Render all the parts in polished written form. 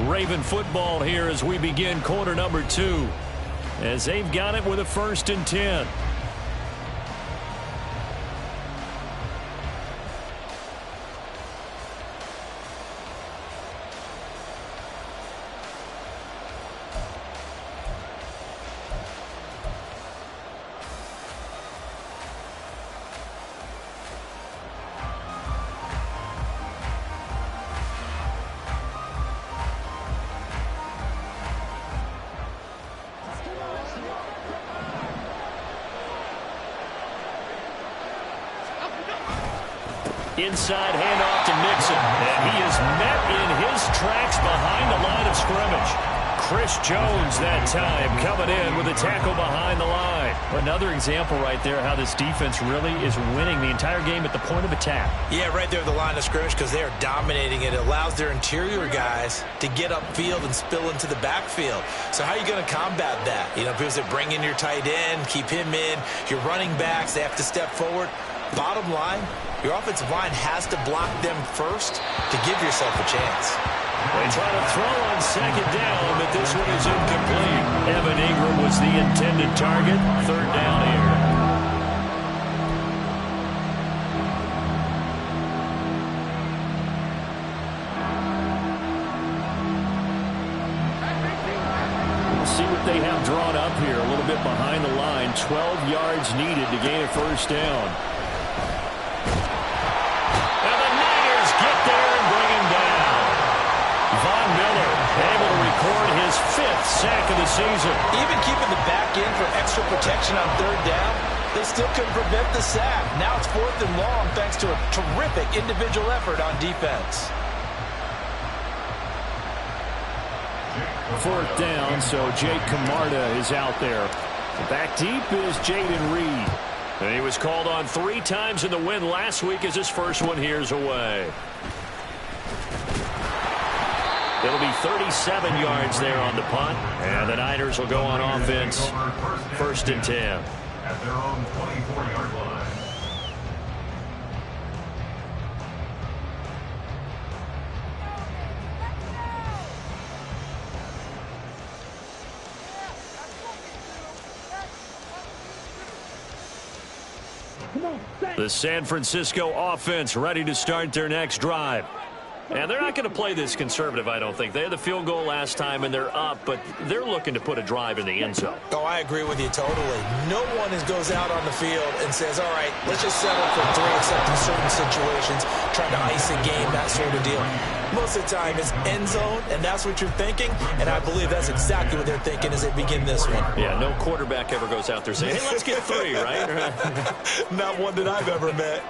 Raven football here as we begin quarter number 2. As they've got it with a 1st and 10. Inside handoff to Mixon, and he is met in his tracks behind the line of scrimmage. Chris Jones that time coming in with a tackle behind the line. Another example right there how this defense really is winning the entire game at the point of attack. Yeah, right there at the line of scrimmage because they are dominating it. It allows their interior guys to get upfield and spill into the backfield. So how are you going to combat that? You know, because they bring in your tight end, keep him in. Your running backs, they have to step forward. Bottom line, your offensive line has to block them first to give yourself a chance. They try to throw on 2nd down, but this one is incomplete. Evan Ingram was the intended target. 3rd down here. We'll see what they have drawn up here. A little bit behind the line. 12 yards needed to gain a 1st down. Von Miller able to record his 5th sack of the season. Even keeping the back end for extra protection on 3rd down, they still couldn't prevent the sack. Now it's 4th and long thanks to a terrific individual effort on defense. 4th down, so Jake Camarda is out there. Back deep is Jaden Reed. And he was called on 3 times in the win last week as his first one here's away. It'll be 37 yards there on the punt. And the Niners will go on offense. 1st and 10. At their own 24-yard line. The San Francisco offense ready to start their next drive. And they're not going to play this conservative, I don't think. They had the field goal last time, and they're up, but they're looking to put a drive in the end zone. Oh, I agree with you totally. No one goes out on the field and says, all right, let's just settle for 3 except in certain situations, trying to ice a game, that sort of deal. Most of the time it's end zone, and that's what you're thinking, and I believe that's exactly what they're thinking as they begin this one. Yeah, no quarterback ever goes out there saying, hey, let's get 3, right? Not one that I've ever met.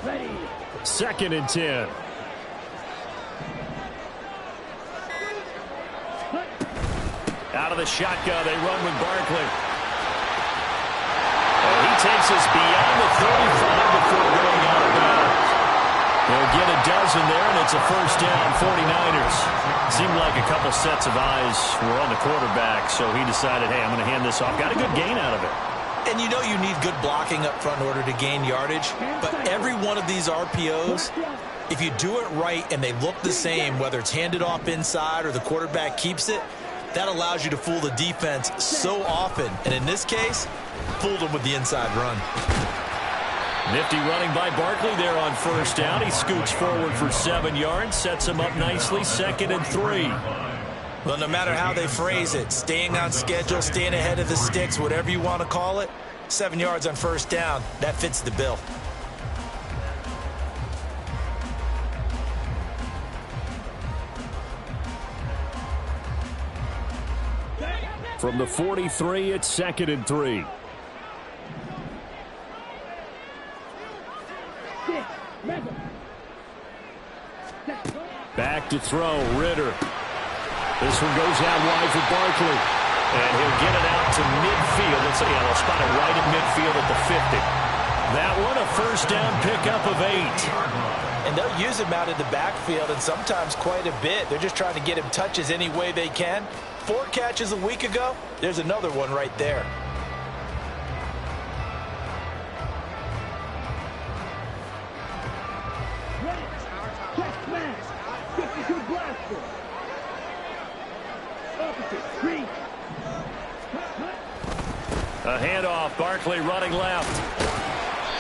Ready. 2nd and 10. Out of the shotgun, they run with Barkley. And he takes us beyond the 35 before going out of bounds. They'll get a dozen there, and it's a 1st down, 49ers. Seemed like a couple sets of eyes were on the quarterback, so he decided, hey, I'm going to hand this off. Got a good gain out of it. And you know you need good blocking up front in order to gain yardage. But every one of these RPOs, if you do it right and they look the same, whether it's handed off inside or the quarterback keeps it, that allows you to fool the defense so often. And in this case, fooled them with the inside run. Nifty running by Barkley there on 1st down. He scoots forward for 7 yards, sets him up nicely, 2nd and 3. Well, no matter how they phrase it, staying on schedule, staying ahead of the sticks, whatever you want to call it, 7 yards on 1st down, that fits the bill. From the 43, it's 2nd and 3. Back to throw, Ritter. This one goes out wide for Barkley. And he'll get it out to midfield. They'll spot it right at midfield at the 50. That one, a 1st down pickup of 8. And they'll use him out in the backfield, and sometimes quite a bit. They're just trying to get him touches any way they can. 4 catches a week ago. There's another one right there. A handoff, Barkley running left.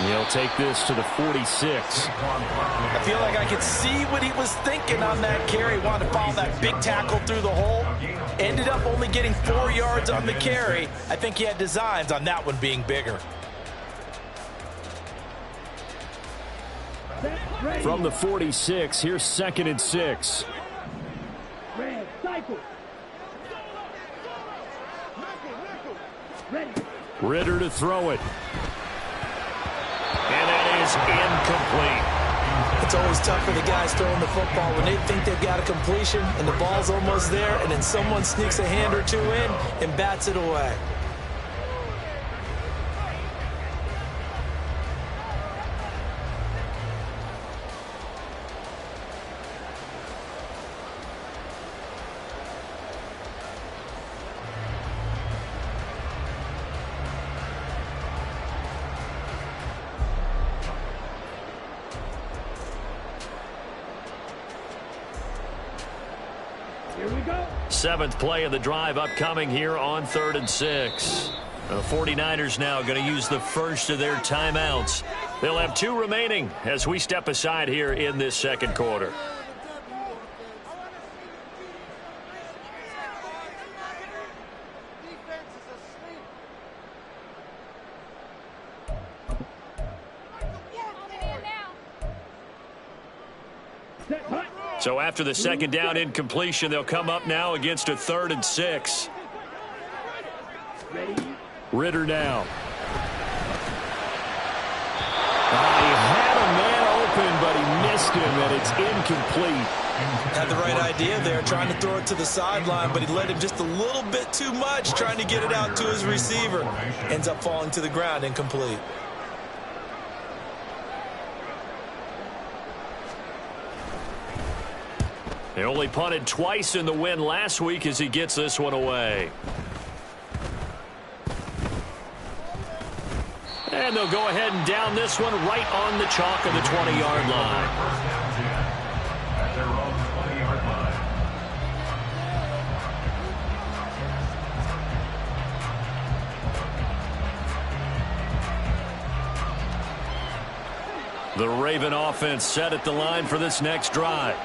He'll take this to the 46. I feel like I could see what he was thinking on that carry. Wanted to follow that big tackle through the hole. Ended up only getting 4 yards on the carry. I think he had designs on that one being bigger. From the 46, here's 2nd and 6. Ridder to throw it. And that is incomplete. It's always tough for the guys throwing the football when they think they've got a completion and the ball's almost there, and then someone sneaks a hand or two in and bats it away. Seventh play of the drive upcoming here on 3rd and 6. The 49ers now going to use the first of their timeouts. They'll have 2 remaining as we step aside here in this second quarter. So after the second down incompletion, they'll come up now against a 3rd and 6. Ridder now. He had a man open, but he missed him, and it's incomplete. Had the right idea there, trying to throw it to the sideline, but he led him just a little bit too much, trying to get it out to his receiver. Ends up falling to the ground, incomplete. They only punted twice in the win last week as he gets this one away. And they'll go ahead and down this one right on the chalk of the 20-yard line. At their own 20-yard line. The Raven offense set at the line for this next drive.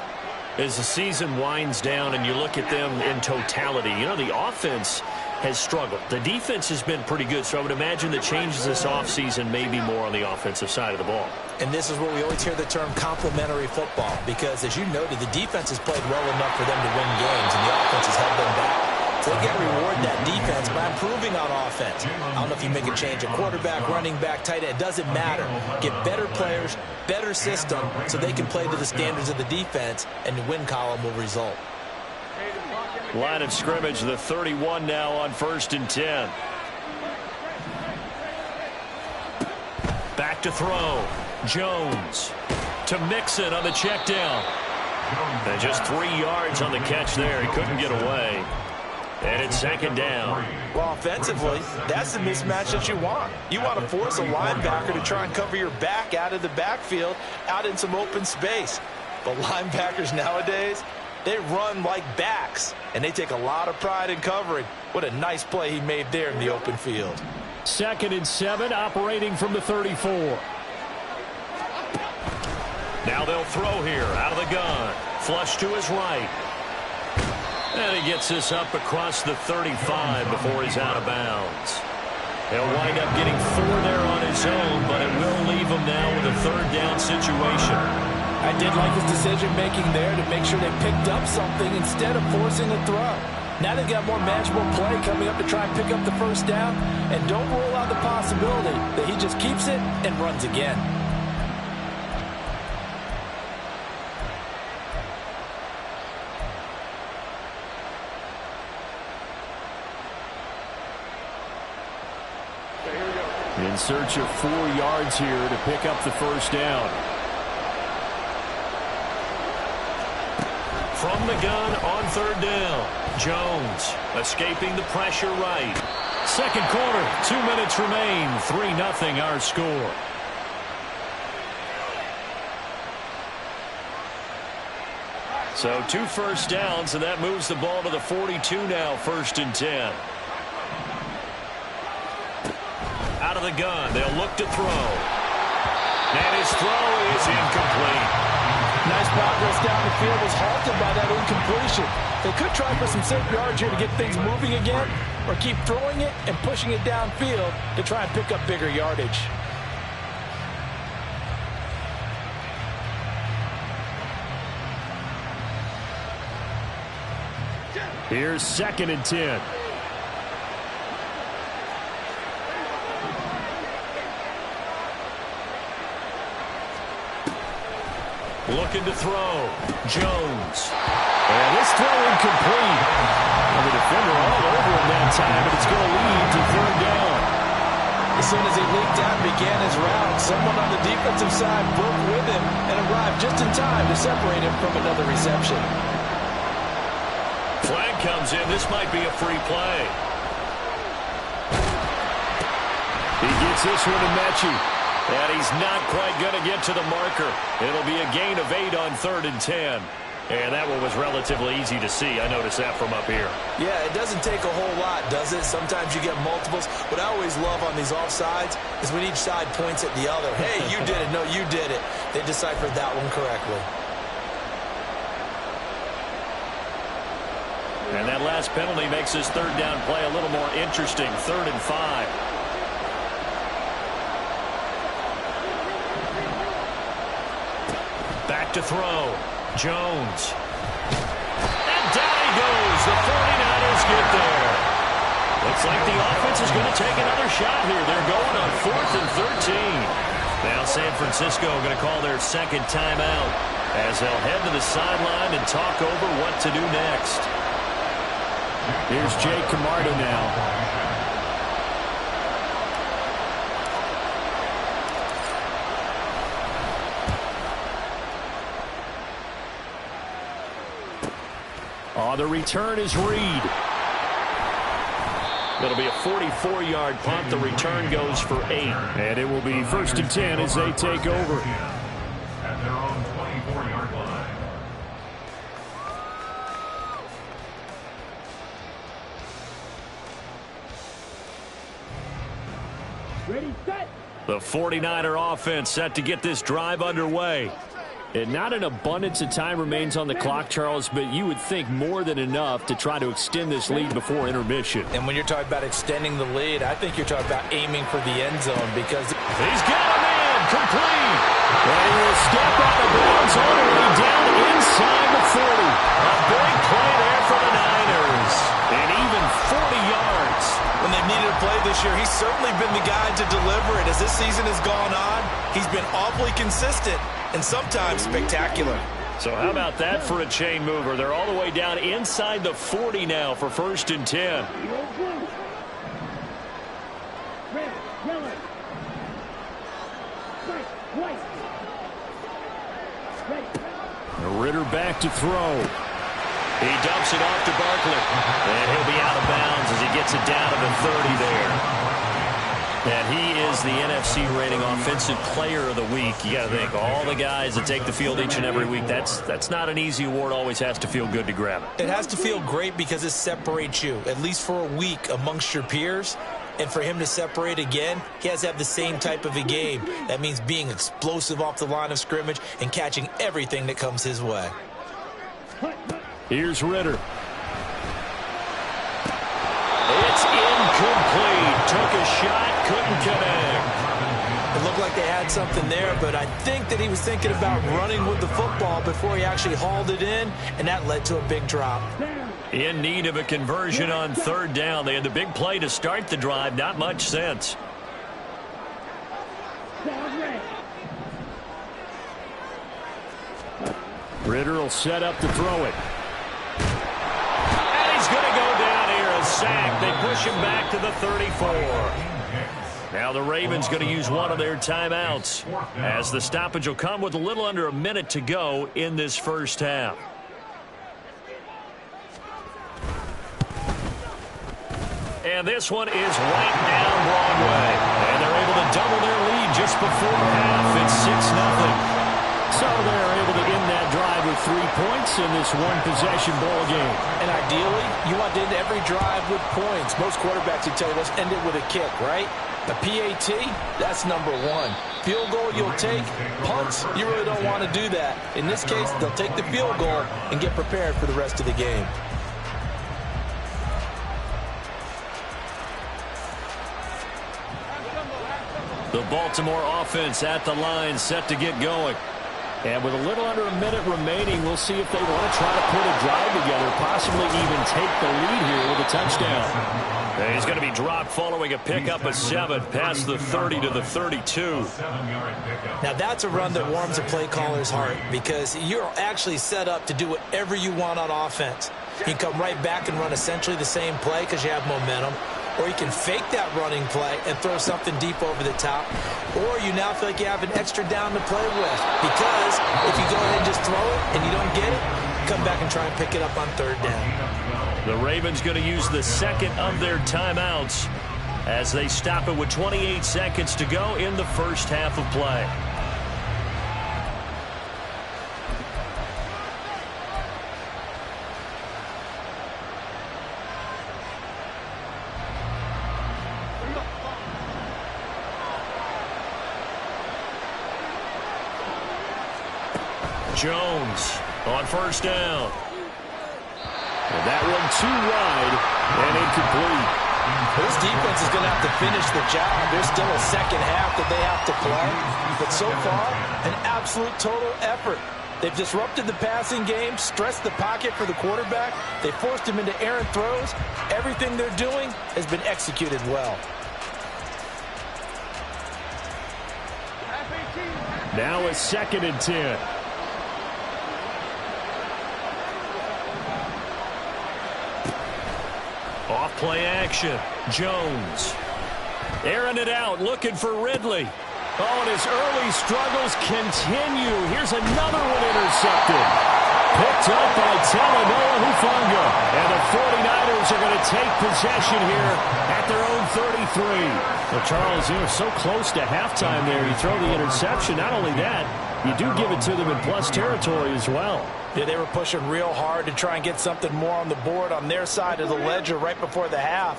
As the season winds down and you look at them in totality, you know, the offense has struggled. The defense has been pretty good, so I would imagine the changes this offseason may be more on the offensive side of the ball. And this is where we always hear the term complementary football, because as you noted, the defense has played well enough for them to win games, and the offense has held them back. So they got to reward that defense by improving on offense. I don't know if you make a change, a quarterback, running back, tight end, it doesn't matter. Get better players, better system, so they can play to the standards of the defense, and the win column will result. Line of scrimmage, the 31 now on 1st and 10. Back to throw. Jones to Mixon on the check down. And just 3 yards on the catch there. He couldn't get away. And it's 2nd down. Well, offensively, that's the mismatch that you want. You want to force a linebacker to try and cover your back out of the backfield, out in some open space. But linebackers nowadays, they run like backs, and they take a lot of pride in covering. What a nice play he made there in the open field. 2nd and 7, operating from the 34. Now they'll throw here out of the gun. Flush to his right. And he gets this up across the 35 before he's out of bounds. He'll wind up getting 4 there on his own, but it will leave him now with a 3rd down situation. I did like his decision-making there to make sure they picked up something instead of forcing a throw. Now they've got more manageable play coming up to try and pick up the 1st down, and don't rule out the possibility that he just keeps it and runs again. In search of 4 yards here to pick up the 1st down. From the gun on third down. Jones escaping the pressure right. Second quarter, 2 minutes remain. 3-0 our score. So 2 first downs, and that moves the ball to the 42 now, 1st and 10. Out of the gun, they'll look to throw. And his throw is incomplete. Nice progress down the field, was halted by that incompletion. They could try for some safe yards here to get things moving again, or keep throwing it and pushing it downfield to try and pick up bigger yardage. Here's 2nd and 10. Looking to throw. Jones. And this throw incomplete. And the defender all over him that time, but it's going to lead to 3rd down. As soon as he leaked out and began his route, someone on the defensive side broke with him and arrived just in time to separate him from another reception. Flag comes in. This might be a free play. He gets this one to Mechie. And he's not quite going to get to the marker. It'll be a gain of 8 on 3rd and 10. And that one was relatively easy to see. I noticed that from up here. Yeah, it doesn't take a whole lot, does it? Sometimes you get multiples. What I always love on these offsides is when each side points at the other. Hey, you did it. No, you did it. They deciphered that one correctly. And that last penalty makes this 3rd down play a little more interesting. 3rd and 5. Back to throw. Jones. And down he goes. The 49ers get there. Looks like the offense is going to take another shot here. They're going on 4th and 13. Now San Francisco going to call their 2nd timeout as they'll head to the sideline and talk over what to do next. Here's Jake Camardo now. The return is Reed. It'll be a 44-yard punt. The return goes for 8. And it will be 1st and 10 as they take over. At their own 24-yard line. Ready, set. The 49er offense set to get this drive underway. And not an abundance of time remains on the clock, Charles, but you would think more than enough to try to extend this lead before intermission. And when you're talking about extending the lead, I think you're talking about aiming for the end zone because he's got a man complete. And he will step out of bounds all the way down inside the 40. A big play there for the Niners. And even 40 yards. When they've needed a play this year, he's certainly been the guy to deliver it. As this season has gone on, he's been awfully consistent and sometimes spectacular. So how about that for a chain mover? They're all the way down inside the 40 now for 1st and 10. Ritter back to throw. He dumps it off to Barkley. And he'll be out of bounds as he gets it down to the 30 there. And he is the NFC rating Offensive Player of the Week. You got to think, all the guys that take the field each and every week, that's not an easy award. Always has to feel good to grab it. It has to feel great because it separates you, at least for a week, amongst your peers. And for him to separate again, he has to have the same type of a game. That means being explosive off the line of scrimmage and catching everything that comes his way. Here's Ritter. It's incomplete. Took a shot, couldn't connect. It looked like they had something there, but I think that he was thinking about running with the football before he actually hauled it in, and that led to a big drop. In need of a conversion on 3rd down. They had the big play to start the drive. Not much sense. Ritter will set up to throw it. And he's going to go down here. A sack. They push him back to the 34. Now the Ravens going to use one of their timeouts as the stoppage will come with a little under a minute to go in this first half. And this one is right down Broadway. And they're able to double their lead just before half. It's 6-0. So they're able to end that drive with 3 points in this one-possession ball game. And ideally, you want to end every drive with points. Most quarterbacks would tell you, let's end it with a kick, right? A PAT, that's number one. Field goal you'll take. Punts, you really don't want to do that. In this case, they'll take the field goal and get prepared for the rest of the game. The Baltimore offense at the line, set to get going. And with a little under a minute remaining, we'll see if they want to try to put a drive together, possibly even take the lead here with a touchdown. And he's going to be dropped following a pickup of 7 past the 30 to the 32. Now that's a run that warms a play caller's heart because you're actually set up to do whatever you want on offense. You can come right back and run essentially the same play because you have momentum. Or you can fake that running play and throw something deep over the top. Or you now feel like you have an extra down to play with. Because if you go ahead and just throw it and you don't get it, come back and try and pick it up on 3rd down. The Ravens going to use the second of their timeouts as they stop it with 28 seconds to go in the first half of play. Jones on 1st down. And that one too wide and incomplete. This defense is going to have to finish the job. There's still a second half that they have to play. But so far, an absolute total effort. They've disrupted the passing game, stressed the pocket for the quarterback. They forced him into errant throws. Everything they're doing has been executed well. Now a 2nd and 10. Off play action. Jones. Airing it out, looking for Ridley. Oh, and his early struggles continue. Here's another one intercepted. Picked up by Talanoa Hufanga. And the 49ers are going to take possession here at their own 33. Well, Charles, you're so close to halftime there. You throw the interception. Not only that, you do give it to them in plus territory as well. Yeah, they were pushing real hard to try and get something more on the board on their side of the ledger right before the half.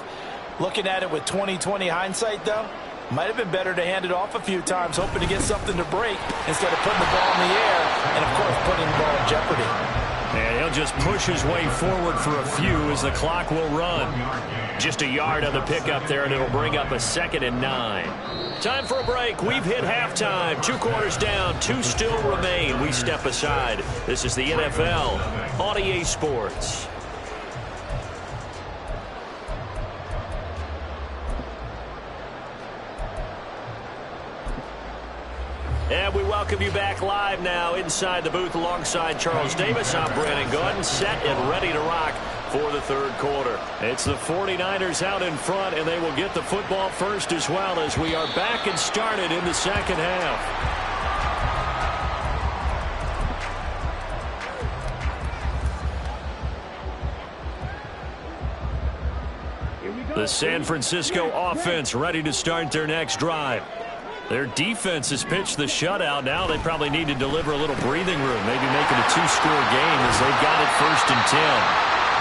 Looking at it with 20/20 hindsight, though, might have been better to hand it off a few times, hoping to get something to break instead of putting the ball in the air and, of course, putting the ball in jeopardy. And he'll just push his way forward for a few as the clock will run. Just a yard on the pickup there, and it'll bring up a 2nd and 9. Time for a break. We've hit halftime. 2 quarters down. 2 still remain. We step aside. This is the NFL on EA Sports. And we welcome you back live now inside the booth alongside Charles Davis. I'm Brandon Gaudin, set and ready to rock for the 3rd quarter. It's the 49ers out in front, and they will get the football first as well as we are back and started in the 2nd half. The San Francisco offense ready to start their next drive. Their defense has pitched the shutout. Now they probably need to deliver a little breathing room, maybe make it a 2-score game as they've got it 1st and 10.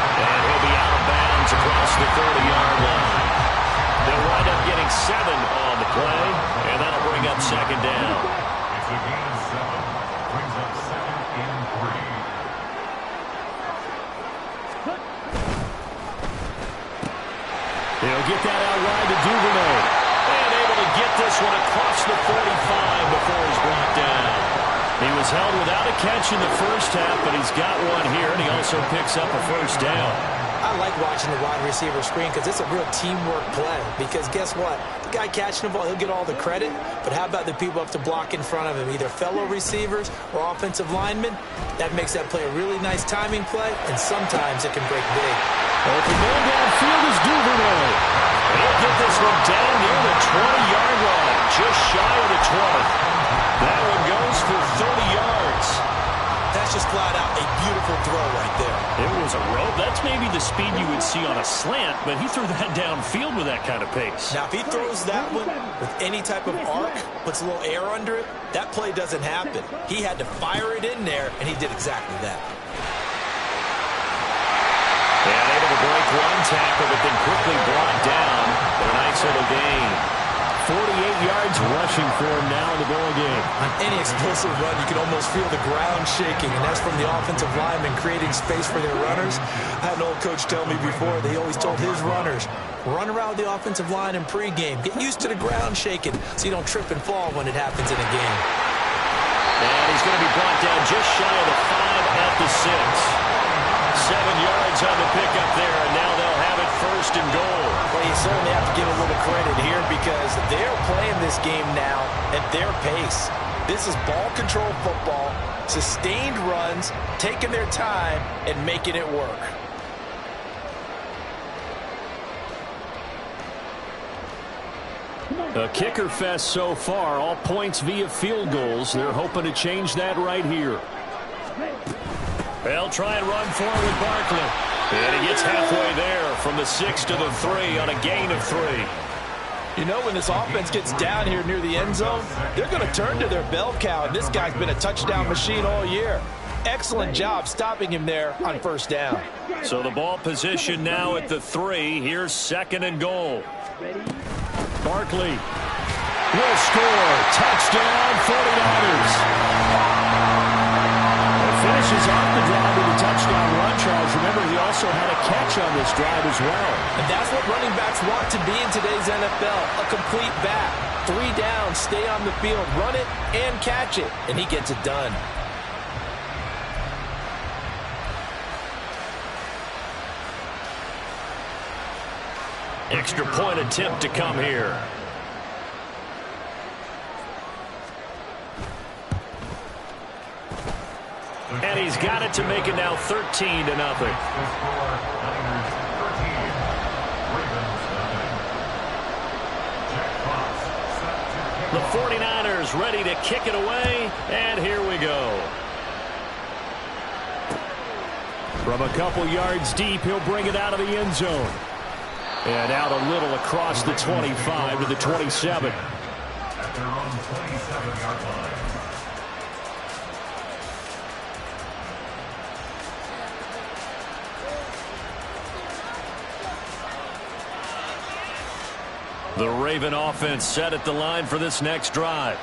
And he'll be out of bounds across the 30-yard line. They'll wind up getting 7 on the play, and that'll bring up 2nd down. It's a gain of 7. Brings up 2nd and 3. They'll get that out wide to Duvernay. And able to get this one across the 45 before he's brought down. He was held without a catch in the first half, but he's got one here, and he also picks up a 1st down. I like watching the wide receiver screen because it's a real teamwork play. Because guess what? The guy catching the ball, he'll get all the credit. But how about the people up to block in front of him, either fellow receivers or offensive linemen? That makes that play a really nice timing play, and sometimes it can break big. Open man downfield is Duvernay. He'll get this one down near the 20-yard line, just shy of the 20. That one goes for 30 yards. That's just flat out a beautiful throw right there. It throws a rope. That's maybe the speed you would see on a slant, but he threw that downfield with that kind of pace. Now, if he throws that one with any type of arc, puts a little air under it, that play doesn't happen. He had to fire it in there, and he did exactly that. And able to break one tackle, but then quickly brought down for a nice little gain. 48 yards rushing for him now in the ball game. On any explosive run, you can almost feel the ground shaking, and that's from the offensive linemen creating space for their runners. I had an old coach tell me before, they always told his runners, run around the offensive line in pregame. Get used to the ground shaking so you don't trip and fall when it happens in a game. And he's going to be brought down just shy of the 5 at the 6. 7 yards on the pickup there, and now they'll have it 1st and goal. Well, you certainly have to give a little credit here because they're playing this game now at their pace. This is ball control football, sustained runs, taking their time, and making it work. A kicker fest so far, all points via field goals. They're hoping to change that right here. They'll try and run forward with Barkley. And he gets halfway there from the 6 to the 3 on a gain of 3. You know, when this offense gets down here near the end zone, they're going to turn to their bell cow, and this guy's been a touchdown machine all year. Excellent job stopping him there on 1st down. So the ball position now at the 3. Here's 2nd and goal. Barkley will score. Touchdown, 49ers. Finishes off the drive with a touchdown run, Charles. Remember, he also had a catch on this drive as well. And that's what running backs want to be in today's NFL, a complete back. 3 down, stay on the field, run it, and catch it. And he gets it done. Extra point attempt to come here. And he's got it to make it now 13-0. The 49ers ready to kick it away, and here we go. From a couple yards deep, he'll bring it out of the end zone. And out a little across the 25 to the 27. At their own 27-yard line. The Raven offense set at the line for this next drive.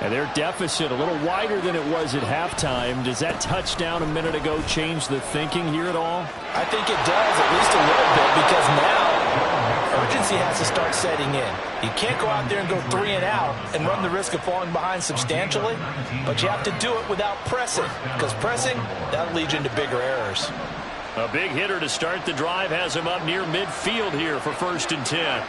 And their deficit a little wider than it was at halftime. Does that touchdown a minute ago change the thinking here at all? I think it does, at least a little bit, because now urgency has to start setting in. You can't go out there and go 3 and out and run the risk of falling behind substantially, but you have to do it without pressing, because pressing, that leads into bigger errors. A big hitter to start the drive has him up near midfield here for 1st and 10.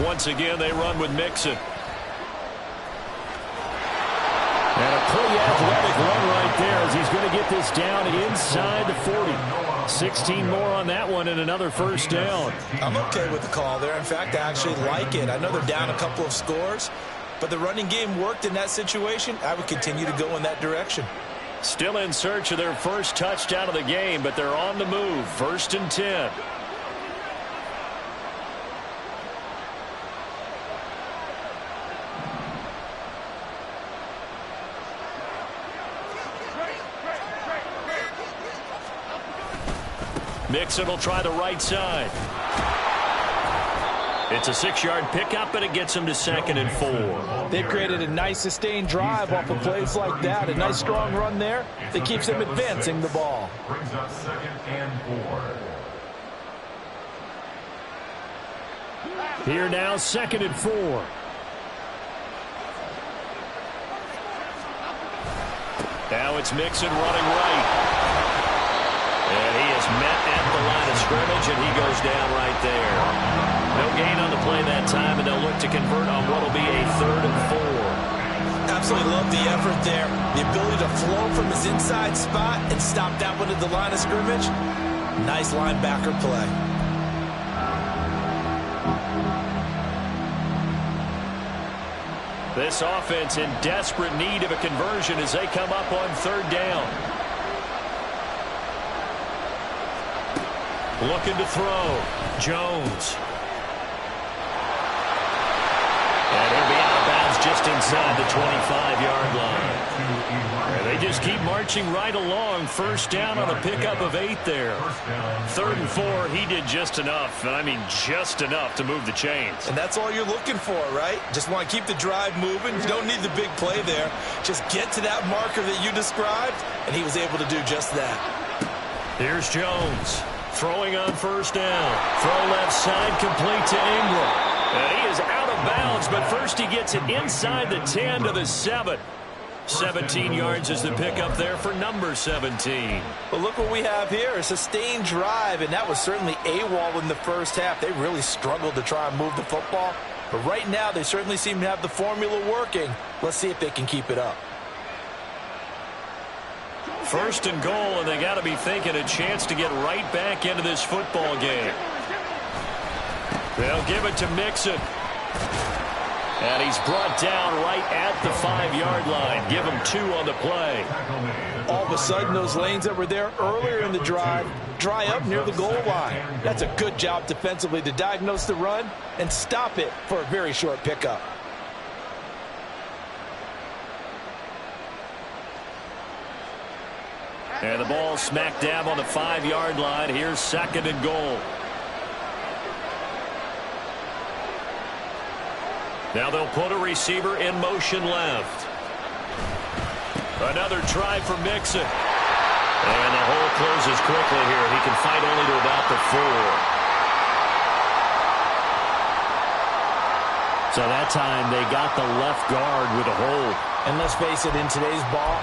Once again, they run with Mixon. And a pretty athletic run right there as he's going to get this down inside the 40. 16 more on that one and another 1st down. I'm okay with the call there. In fact, I actually like it. I know they're down a couple of scores, but the running game worked in that situation. I would continue to go in that direction. Still in search of their first touchdown of the game, but they're on the move. 1st and 10. Mixon will try the right side. It's a 6-yard pickup, and it gets him to 2nd and 4. They've created a nice sustained drive off of plays like that. A nice strong run there that keeps them advancing the ball. Brings up 2nd and 4. Here now, 2nd and 4. Now it's Mixon running right. And he is met at the line of scrimmage, and he goes down right there. No gain on the play that time, and they'll look to convert on what will be a 3rd and 4. Absolutely love the effort there. The ability to flow from his inside spot and stop that one at the line of scrimmage. Nice linebacker play. This offense in desperate need of a conversion as they come up on third down. Looking to throw. Jones. And he'll be out of bounds just inside the 25-yard line. And they just keep marching right along. First down on a pickup of 8 there. 3rd and 4, he did just enough. And I mean just enough to move the chains. And that's all you're looking for, right? Just want to keep the drive moving. You don't need the big play there. Just get to that marker that you described, and he was able to do just that. Here's Jones. Throwing on first down. Throw left side, complete to Ingram. And he is out of bounds, but first he gets it inside the 10 to the 7. 17 yards is the pickup there for number 17. But look what we have here, a sustained drive, and that was certainly AWOL in the first half. They really struggled to try and move the football. But right now, they certainly seem to have the formula working. Let's see if they can keep it up. 1st and goal, and they got to be thinking a chance to get right back into this football game. They'll give it to Mixon. And he's brought down right at the 5-yard line. Give him 2 on the play. All of a sudden, those lanes that were there earlier in the drive dry up near the goal line. That's a good job defensively to diagnose the run and stop it for a very short pickup. And the ball smack dab on the 5-yard line. Here's 2nd and goal. Now they'll put a receiver in motion left. Another try for Mixon. And the hole closes quickly here. He can fight only to about the 4. So that time they got the left guard with a hold. And let's face it, in today's ball,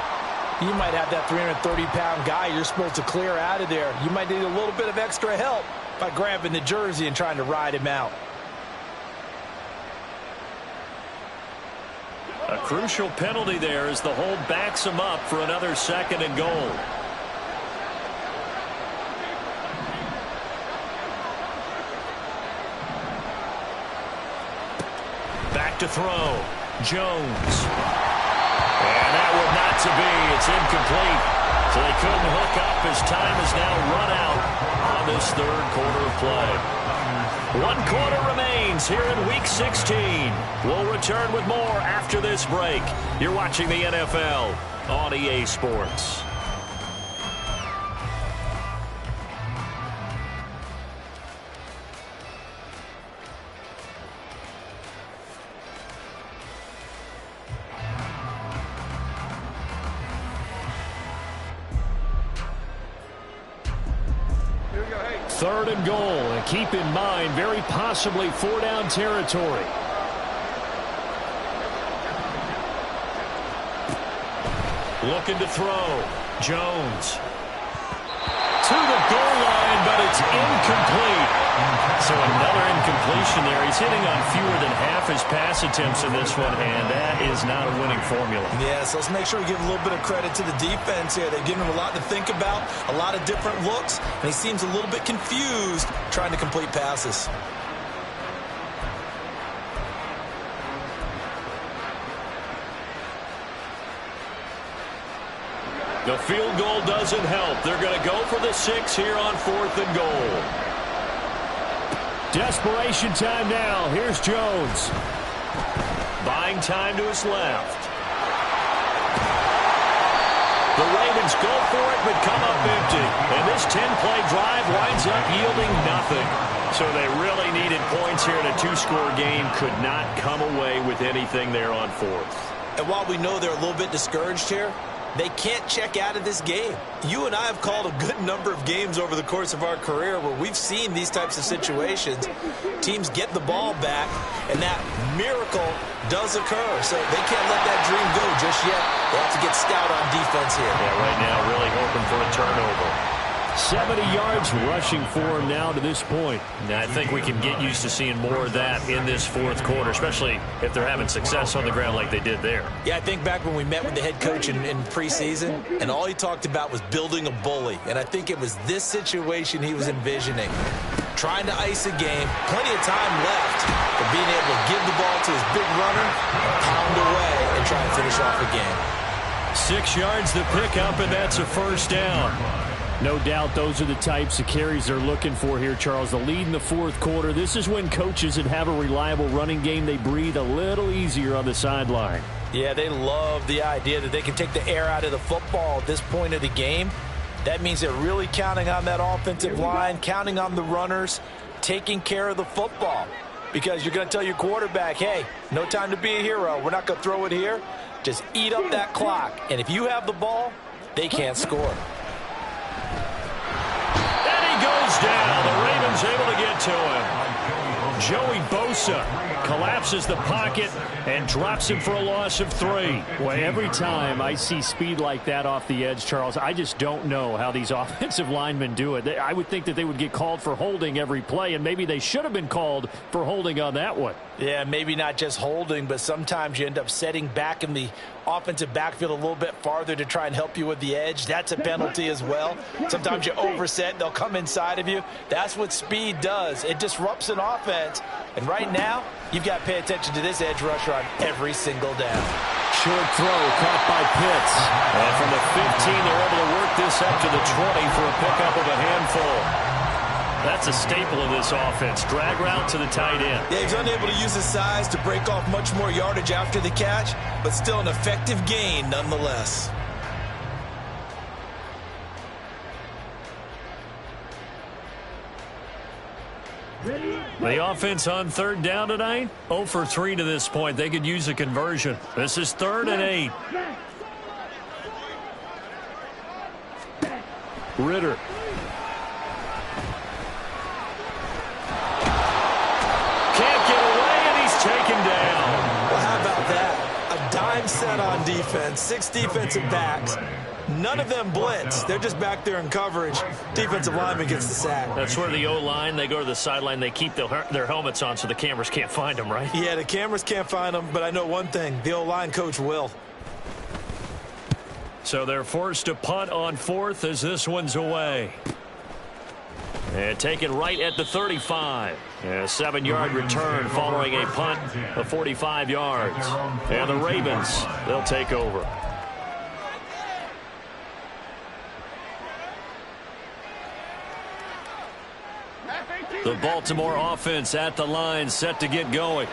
you might have that 330-pound guy you're supposed to clear out of there. You might need a little bit of extra help by grabbing the jersey and trying to ride him out. A crucial penalty there as the hold backs him up for another 2nd and goal. Back to throw. Jones. And that one not to be. It's incomplete. So they couldn't hook up as time is now run out on this 3rd quarter of play. 1 quarter remains here in Week 16. We'll return with more after this break. You're watching the NFL on EA Sports. Third and goal, and keep in mind, very possibly 4-down territory. Looking to throw. Jones. To the goal line, but it's incomplete. So another incompletion there. He's hitting on fewer than half his pass attempts in this one, and that is not a winning formula. Yeah, so let's make sure we give a little bit of credit to the defense here. They've given him a lot to think about, a lot of different looks, and he seems a little bit confused trying to complete passes. The field goal doesn't help. They're going to go for the 6 here on 4th and goal. Desperation time now. Here's Jones. Buying time to his left. The Ravens go for it, but come up empty. And this 10-play drive winds up yielding nothing. So they really needed points here in a 2-score game. Could not come away with anything there on 4th. And while we know they're a little bit discouraged here, they can't check out of this game. You and I have called a good number of games over the course of our career where we've seen these types of situations. Teams get the ball back, and that miracle does occur. So they can't let that dream go just yet. They have to get stout on defense here. Yeah, right now really hoping for a turnover. 70 yards rushing for him now to this point. Now, I think we can get used to seeing more of that in this 4th quarter, especially if they're having success on the ground like they did there. Yeah, I think back when we met with the head coach in preseason, and all he talked about was building a bully. And I think it was this situation he was envisioning. Trying to ice a game, plenty of time left, but being able to give the ball to his big runner and pound try and finish off a game. 6 yards the pickup, and that's a first down. No doubt those are the types of carries they're looking for here, Charles. The lead in the fourth quarter. This is when coaches that have a reliable running game, they breathe a little easier on the sideline. Yeah, they love the idea that they can take the air out of the football at this point of the game. That means they're really counting on that offensive line, counting on the runners, taking care of the football. Because you're going to tell your quarterback, hey, no time to be a hero. We're not going to throw it here. Just eat up that clock. And if you have the ball, they can't score. Goes down. The Ravens able to get to him. Joey Bosa collapses the pocket and drops him for a loss of 3. Well, every time I see speed like that off the edge, Charles, I just don't know how these offensive linemen do it. I would think that they would get called for holding every play, and maybe they should have been called for holding on that one. Yeah, maybe not just holding, but sometimes you end up setting back in the offensive backfield a little bit farther to try and help you with the edge. That's a penalty as well. Sometimes you overset, they'll come inside of you. That's what speed does. It disrupts an offense. And right now, you've got to pay attention to this edge rusher on every single down. Short throw caught by Pitts. And from the 15, they're able to work this up to the 20 for a pickup of a handful. That's a staple of this offense. Drag route to the tight end. Yeah, he's unable to use his size to break off much more yardage after the catch, but still an effective gain nonetheless. The offense on third down tonight, 0 for 3 to this point. They could use a conversion. This is 3rd and 8. Ritter. Can't get away, and he's taken down. Well, how about that? A dime set on defense, 6 defensive backs. None of them blitz. They're just back there in coverage. Defensive lineman gets the sack. That's where the O-line, they go to the sideline, they keep their helmets on so the cameras can't find them, right? Yeah, the cameras can't find them, but I know one thing. The O-line coach will. So they're forced to punt on 4th as this one's away. And taken right at the 35. A 7-yard return following a punt of 45 yards. And the Ravens, they'll take over. The Baltimore offense at the line, set to get going.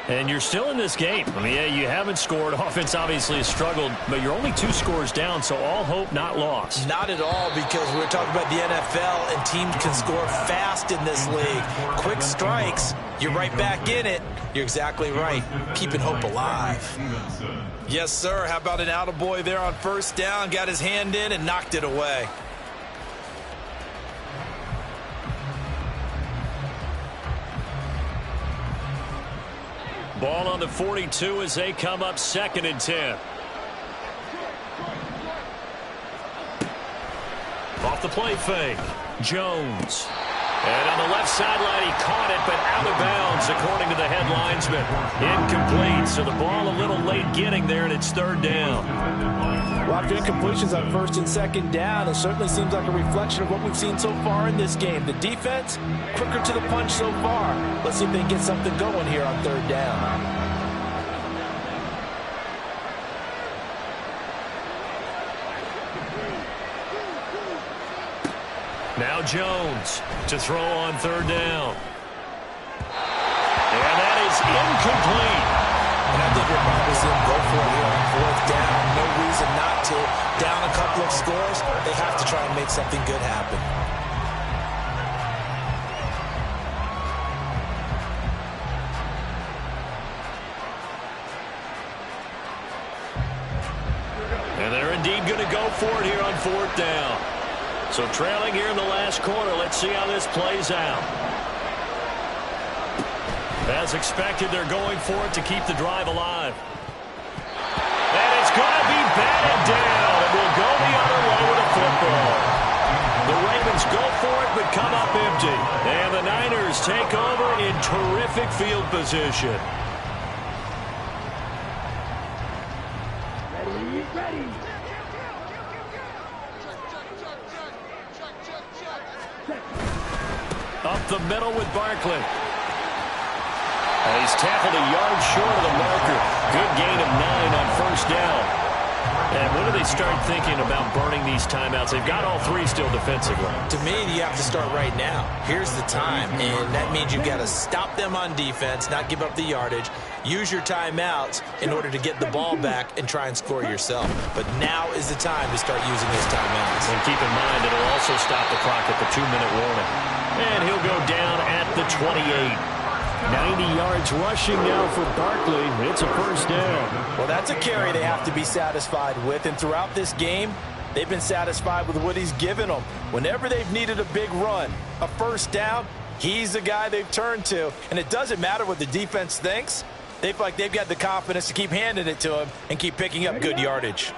And you're still in this game. I mean, yeah, you haven't scored. Offense obviously has struggled, but you're only 2 scores down, so all hope not lost. Not at all, because we're talking about the NFL, and teams can score fast in this league. Quick strikes, you're right back in it. You're exactly right. Keeping hope alive. Yes, sir. How about an attaboy there on first down? Got his hand in and knocked it away. Ball on the 42 as they come up 2nd and 10. Off the play fake. Jones. And on the left sideline, he caught it, but out of bounds, according to the head linesman. Incomplete, so the ball a little late getting there, and it's 3rd down. Well, after incompletions on 1st and 2nd down, it certainly seems like a reflection of what we've seen so far in this game. The defense, quicker to the punch so far. Let's see if they can get something going here on 3rd down. Now Jones to throw on 3rd down. And that is incomplete. And I think we're probably seeing him go for it here on 4th down. No reason not to. Down a couple of scores, they have to try and make something good happen. And they're indeed going to go for it here on 4th down. So trailing here in the last quarter. Let's see how this plays out. As expected, they're going for it to keep the drive alive. And it's going to be batted down. It will go the other way with a football. The Ravens go for it but come up empty. And the Niners take over in terrific field position. Ready. Up the middle with Barkley. He's tackled a yard short of the marker. Good gain of 9 on first down. And when do they start thinking about burning these timeouts? They've got all 3 still defensively. To me, you have to start right now. Here's the time, and that means you've got to stop them on defense, not give up the yardage, use your timeouts in order to get the ball back and try and score yourself. But now is the time to start using those timeouts. And keep in mind, it'll also stop the clock at the 2-minute warning. And he'll go down at the 28. 90 yards rushing now for Barkley. It's a first down. Well, that's a carry they have to be satisfied with. And throughout this game, they've been satisfied with what he's given them. Whenever they've needed a big run, a first down, he's the guy they've turned to. And it doesn't matter what the defense thinks. They feel like they've got the confidence to keep handing it to him and keep picking up good yardage.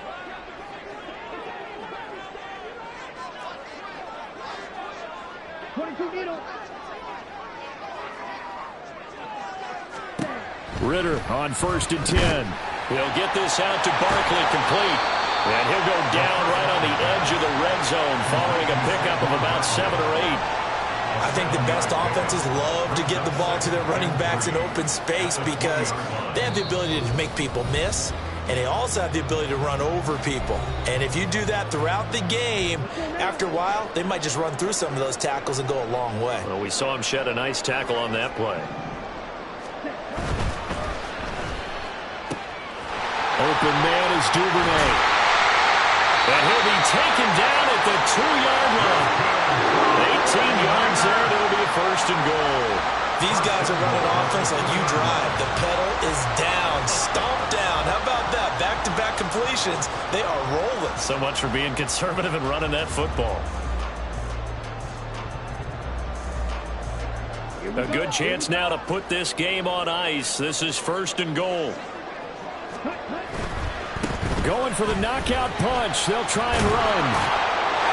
Ritter on 1st and 10. He'll get this out to Barkley, complete. And he'll go down right on the edge of the red zone following a pickup of about 7 or 8. I think the best offenses love to get the ball to their running backs in open space because they have the ability to make people miss, and they also have the ability to run over people. And if you do that throughout the game, after a while, they might just run through some of those tackles and go a long way. Well, we saw him shed a nice tackle on that play. Open man is Duvernay. And he'll be taken down at the 2-yard line. 18 yards there, and it'll be a first and goal. These guys are running offense like you drive. The pedal is down, stomp down. How about that? Back-to-back completions. They are rolling. So much for being conservative and running that football. A good chance now to put this game on ice. This is first and goal. Going for the knockout punch. They'll try and run.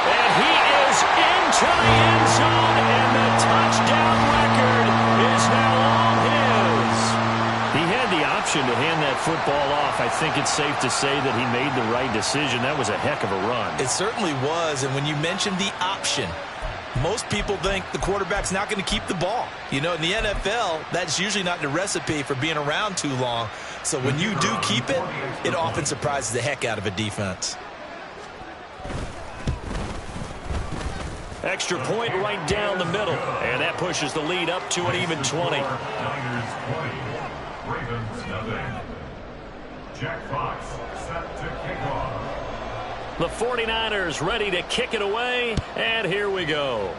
And he is into the end zone, and the touchdown record is now all his. He had the option to hand that football off. I think it's safe to say that he made the right decision. That was a heck of a run. It certainly was, and when you mentioned the option, most people think the quarterback's not going to keep the ball. You know, in the NFL, that's usually not the recipe for being around too long. So when you do keep it, it often surprises the heck out of a defense. Extra point right down the middle, and that pushes the lead up to an even 20. Niners 20, Ravens nothing. Jack Fox set to kick off. The 49ers ready to kick it away, and here we go.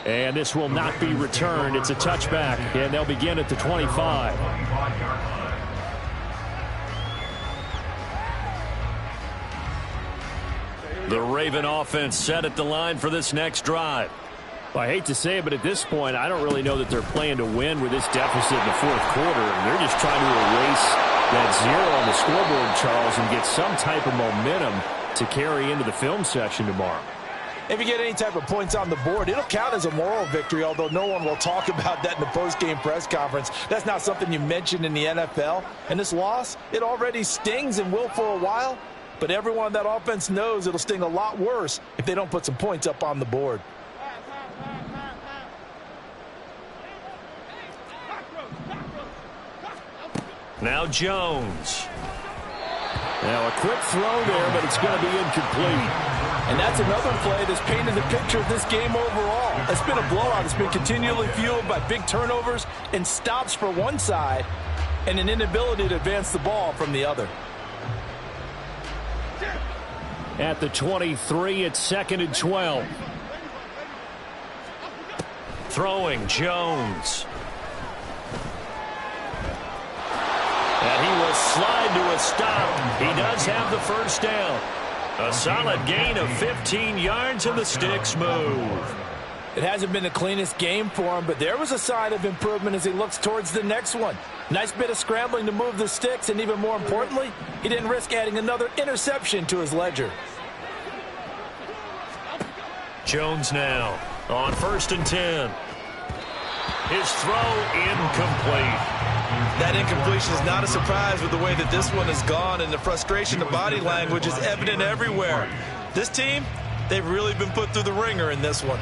And this will not be returned. It's a touchback, and they'll begin at the 25. The Raven offense set at the line for this next drive. Well, I hate to say it, but at this point, I don't really know that they're playing to win with this deficit in the fourth quarter. They're just trying to erase that 0 on the scoreboard, Charles, and get some type of momentum to carry into the film section tomorrow. If you get any type of points on the board, it'll count as a moral victory, although no one will talk about that in the post-game press conference. That's not something you mentioned in the NFL. And this loss, it already stings and will for a while, but everyone on that offense knows it'll sting a lot worse if they don't put some points up on the board. Now Jones. Now a quick throw there, but it's going to be incomplete. And that's another play that's painted the picture of this game overall. It's been a blowout. It's been continually fueled by big turnovers and stops for one side and an inability to advance the ball from the other. At the 23, it's 2nd and 12. Throwing Jones. And he will slide to a stop. He does have the first down. A solid gain of 15 yards, and the sticks move. It hasn't been the cleanest game for him, but there was a sign of improvement as he looks towards the next one. Nice bit of scrambling to move the sticks, and even more importantly, he didn't risk adding another interception to his ledger. Jones now on 1st and 10. His throw incomplete. That incompletion is not a surprise with the way that this one has gone, and the frustration, the body language is evident everywhere. This team, they've really been put through the ringer in this one.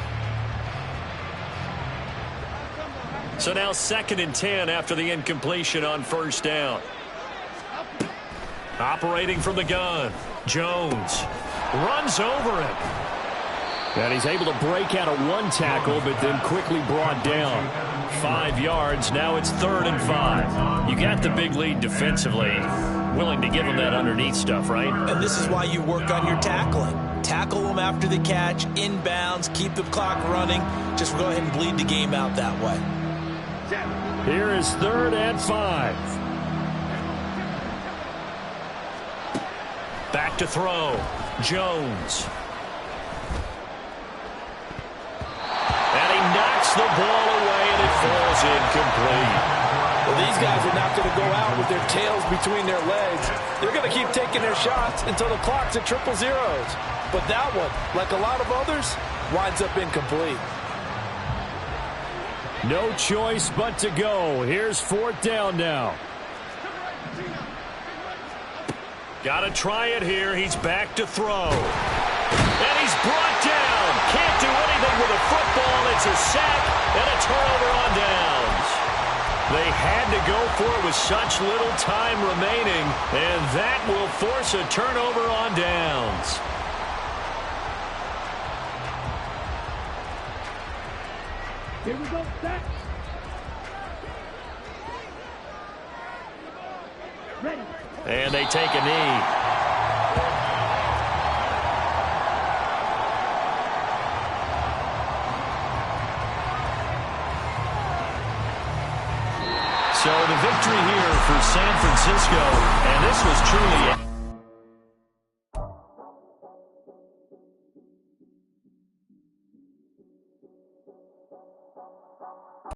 So now 2nd and 10 after the incompletion on first down. Operating from the gun, Jones runs over him. And he's able to break out of one tackle, but then quickly brought down. 5 yards. Now it's 3rd and 5. You got the big lead defensively. Willing to give him that underneath stuff, right? And this is why you work on your tackling. Tackle them after the catch, inbounds, keep the clock running. Just go ahead and bleed the game out that way. Here is 3rd and 5. Back to throw. Jones. And he knocks the ball away, and it falls incomplete. Well, these guys are not going to go out with their tails between their legs. They're going to keep taking their shots until the clock's at 000. But that one, like a lot of others, winds up incomplete. No choice but to go. Here's 4th down now. Got to try it here. He's back to throw. And he's brought down. Can't do anything with a football. It's a sack and a turnover on downs. They had to go for it with such little time remaining, and that will force a turnover on downs. Here we go, set. Ready. And they take a knee. So the victory here for San Francisco, and this was truly